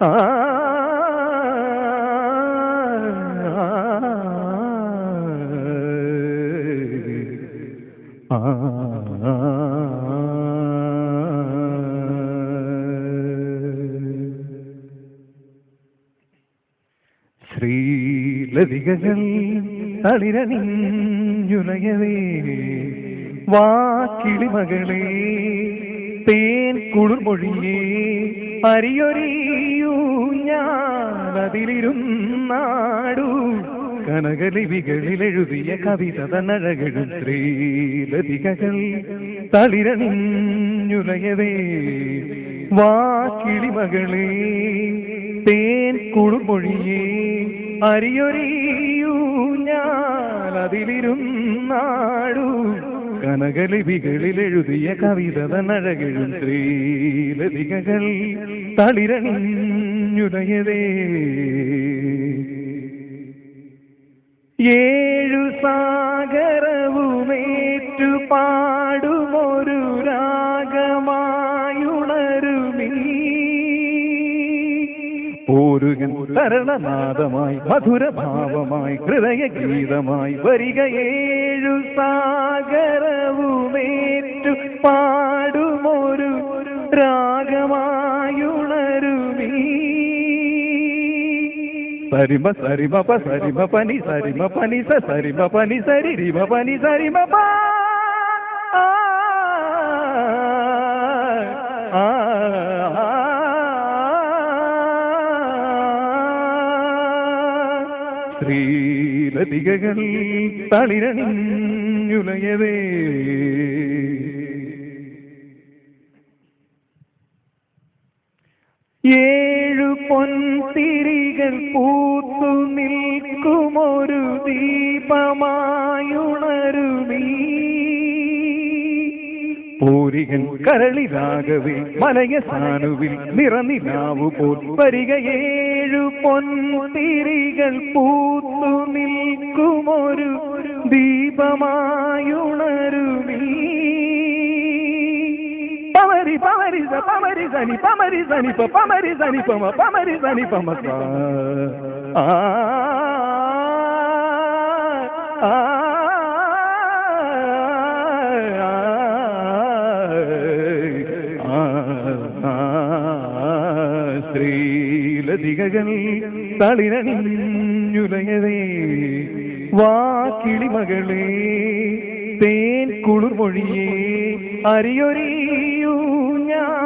ആ ശ്രീലതികകൾ തളിരണിഞ്ഞുലയവേ വാക്കിളിമകളെ തേൻ കുളിർമൊഴിയേ അരിയൊരിയൂ ഞാനതിലിരുന്നാടു കനകലിപികളിലെഴുതിയ കവിത തന്നഴകളും ശ്രീലതികകൾ തളിരണിഞ്ഞുലയവേ വാക്കിളിമകളെ തേൻ കുളിർമൊഴിയേ അരിയൊരിയൂ ഞാനതിലിരുന്നാടു കനകലിപികളിലെഴുതിയ കവിത തന്നഴകളും ശ്രീലതികകൾ തളിരണിഞ്ഞുലയവേ ഏഴു സാഗരവുമേറ്റു പാടുമൊരു രാഗമായുണരുമീ ഓരുകൻ തരണനാദമായി മധുരഭാവമായി ഹൃദയഗീതമായി വരിക ഏഴു സാഗരവുമേറ്റു പാടുമൊരു രാഗമായുണരുമീ സരിമ സരിമ പ സരിമ പനി സരിമ പനി സ സരിമ പനി സരി റിമ പനി സരിമ പ ശ്രീലതികകൾ തളിരണിഞ്ഞുലയവേ ഏഴു പൊൻതിരികൾ പൂത്തു നിൽക്കുമൊരു ദീപമായുണരുമീ പൂരികൻ കരളിലാകവേ മലയ സാനുവിൽ നിറനിലാവു പോൽ വരിക ഏഴു പൊൻതിരികൾ പൂത്തു നിൽക്കുമൊരു ദീപമായുണരുമീ പമരി പമരി സ പമരി സനി പമരി സനി പ പമരി സനി പമ പമരി സനി പമ ശ്രീലതികകൾ തളിരണിഞ്ഞുലയവേ വാക്കിളിമകളെ തേൻ കുളിർമൊഴിയേ അരിയൊരിയൂ ഞാനതിലിരുന്നാടു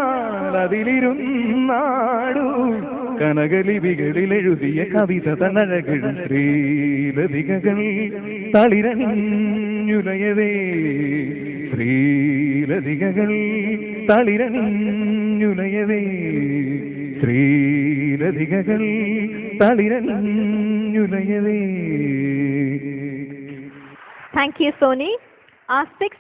കനകലിപികളിലെഴുതിയ കവിത തന്നഴകളും ശ്രീലതികകൾ തളിരണിഞ്ഞുലയവേ ശ്രീലതികകൾ തളിരണിഞ്ഞുലയവേ ശ്രീലതികകൾ തളിരണിഞ്ഞുലയവേ. Thank you, Soni. Our sixth